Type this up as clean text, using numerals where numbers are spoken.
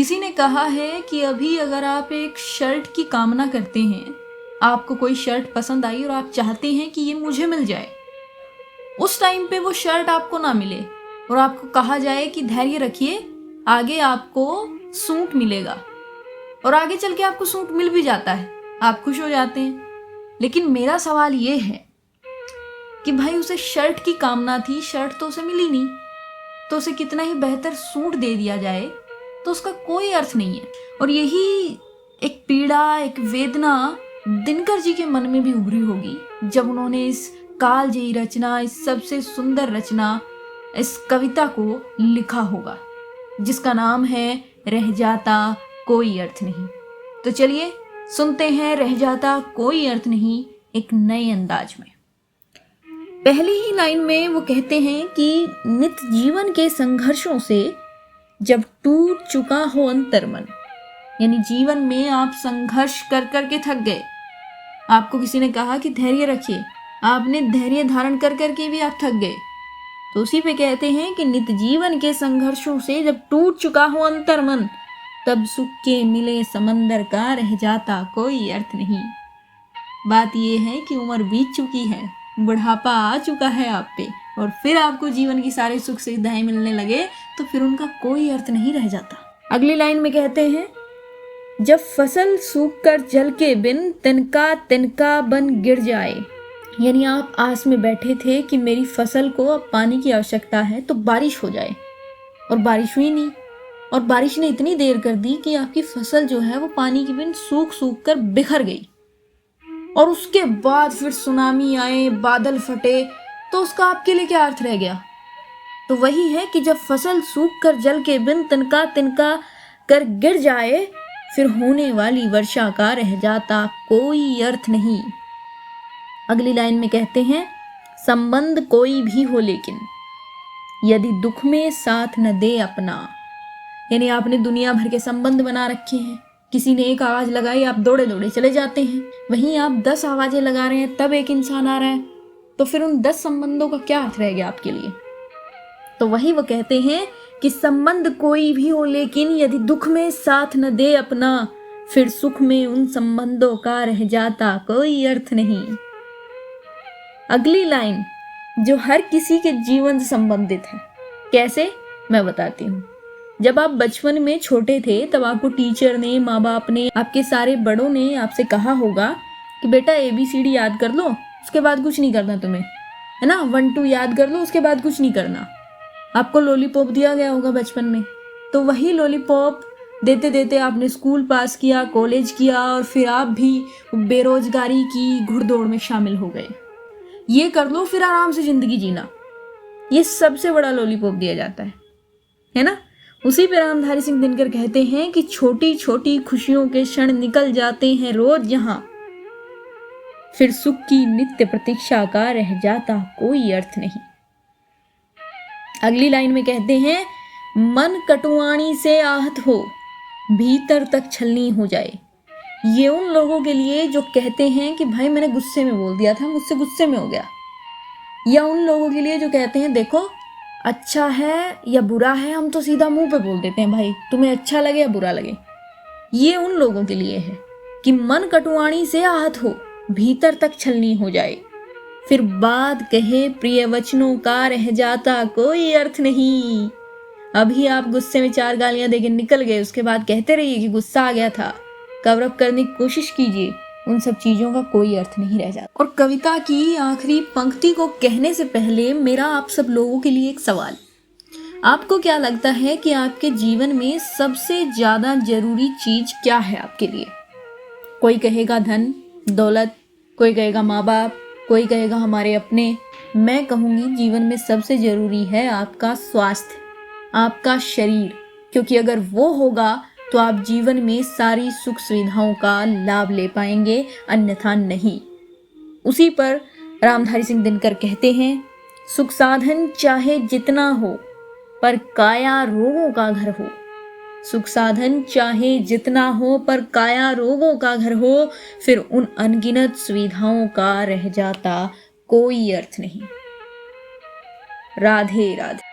किसी ने कहा है कि अभी अगर आप एक शर्ट की कामना करते हैं, आपको कोई शर्ट पसंद आई और आप चाहते हैं कि ये मुझे मिल जाए, उस टाइम पे वो शर्ट आपको ना मिले और आपको कहा जाए कि धैर्य रखिए, आगे आपको सूट मिलेगा, और आगे चल के आपको सूट मिल भी जाता है, आप खुश हो जाते हैं। लेकिन मेरा सवाल ये है कि भाई उसे शर्ट की कामना थी, शर्ट तो उसे मिली नहीं, तो उसे कितना ही बेहतर सूट दे दिया जाए तो उसका कोई अर्थ नहीं है। और यही एक पीड़ा, एक वेदना दिनकर जी के मन में भी उभरी होगी जब उन्होंने इस कालजयी रचना, इस सबसे सुंदर रचना, इस कविता को लिखा होगा, जिसका नाम है रह जाता कोई अर्थ नहीं। तो चलिए सुनते हैं रह जाता कोई अर्थ नहीं एक नए अंदाज में। पहली ही लाइन में वो कहते हैं कि नित जीवन के संघर्षों से जब टूट चुका हो अंतर्मन, यानी जीवन में आप संघर्ष कर कर के थक गए, आपको किसी ने कहा कि धैर्य रखिए, आपने धैर्य धारण कर कर के भी आप थक गए, तो उसी पे कहते हैं कि नित जीवन के संघर्षों से जब टूट चुका हो अंतर्मन, तब सुख के मिले समंदर का रह जाता कोई अर्थ नहीं। बात ये है कि उम्र बीत चुकी है, बुढ़ापा आ चुका है आप पे, और फिर आपको जीवन की सारी सुख सुविधाएं मिलने लगे तो फिर उनका कोई अर्थ नहीं रह जाता। अगली लाइन में कहते हैं, जब फसल सूख कर जल के बिन तिनका तिनका बन गिर जाए, यानी आप आस में बैठे थे कि मेरी फसल को अब पानी की आवश्यकता है तो बारिश हो जाए, और बारिश हुई नहीं, और बारिश ने इतनी देर कर दी कि आपकी फसल जो है वो पानी के बिन सूख सूख कर बिखर गई, और उसके बाद फिर सुनामी आए, बादल फटे, तो उसका आपके लिए क्या अर्थ रह गया। तो वही है कि जब फसल सूख कर जल के बिन तिनका तिनका कर गिर जाए, फिर होने वाली वर्षा का रह जाता कोई अर्थ नहीं। अगली लाइन में कहते हैं, संबंध कोई भी हो लेकिन यदि दुख में साथ न दे अपना, यानी आपने दुनिया भर के संबंध बना रखे हैं, किसी ने एक आवाज लगाई, आप दौड़े दौड़े चले जाते हैं, वहीं आप 10 आवाजें लगा रहे हैं तब एक इंसान आ रहा है, तो फिर उन 10 संबंधों का क्या अर्थ रह गया आपके लिए। तो वही वो कहते हैं कि संबंध कोई भी हो लेकिन यदि दुख में साथ न दे अपना, फिर सुख में उन संबंधों का रह जाता कोई अर्थ नहीं। अगली लाइन जो हर किसी के जीवन से संबंधित है, कैसे मैं बताती हूँ। जब आप बचपन में छोटे थे तब आपको टीचर ने, माँ बाप ने, आपके सारे बड़ों ने आपसे कहा होगा कि बेटा ABCD याद कर लो, उसके बाद कुछ नहीं करना तुम्हें, है ना, 1 2 याद कर लो, उसके बाद कुछ नहीं करना। आपको लॉलीपॉप दिया गया होगा बचपन में, तो वही लॉलीपॉप देते देते आपने स्कूल पास किया, कॉलेज किया, और फिर आप भी बेरोजगारी की घुड़दौड़ में शामिल हो गए। ये कर लो फिर आराम से जिंदगी जीना, ये सबसे बड़ा लॉलीपॉप दिया जाता है ना। उसी पे रामधारी सिंह दिनकर कहते हैं कि छोटी छोटी खुशियों के क्षण निकल जाते हैं रोज यहाँ, फिर सुख की नित्य प्रतीक्षा का रह जाता कोई अर्थ नहीं। अगली लाइन में कहते हैं, मन कटुआनी से आहत हो, भीतर तक छलनी हो जाए। ये उन लोगों के लिए जो कहते हैं कि भाई मैंने गुस्से में बोल दिया था, मुझसे गुस्से में हो गया, या उन लोगों के लिए जो कहते हैं देखो अच्छा है या बुरा है हम तो सीधा मुंह पे बोल देते हैं, भाई तुम्हें अच्छा लगे या बुरा लगे। ये उन लोगों के लिए है कि मन कटुआनी से आहत हो, भीतर तक छलनी हो जाए, फिर बाद कहे प्रिय वचनों का रह जाता कोई अर्थ नहीं। अभी आप गुस्से में 4 गालियां देके निकल गए, उसके बाद कहते रहिए कि गुस्सा आ गया था, कवर अप करने की कोशिश कीजिए, उन सब चीजों का कोई अर्थ नहीं रह जाता। और कविता की आखिरी पंक्ति को कहने से पहले मेरा आप सब लोगों के लिए एक सवाल, आपको क्या लगता है कि आपके जीवन में सबसे ज्यादा जरूरी चीज क्या है आपके लिए। कोई कहेगा धन दौलत, कोई कहेगा माँ बाप, कोई कहेगा हमारे अपने। मैं कहूँगी जीवन में सबसे जरूरी है आपका स्वास्थ्य, आपका शरीर, क्योंकि अगर वो होगा तो आप जीवन में सारी सुख सुविधाओं का लाभ ले पाएंगे, अन्यथा नहीं। उसी पर रामधारी सिंह दिनकर कहते हैं, सुख साधन चाहे जितना हो पर काया रोगों का घर हो। सुख साधन चाहे जितना हो पर काया रोगों का घर हो, फिर उन अनगिनत सुविधाओं का रह जाता कोई अर्थ नहीं। राधे राधे।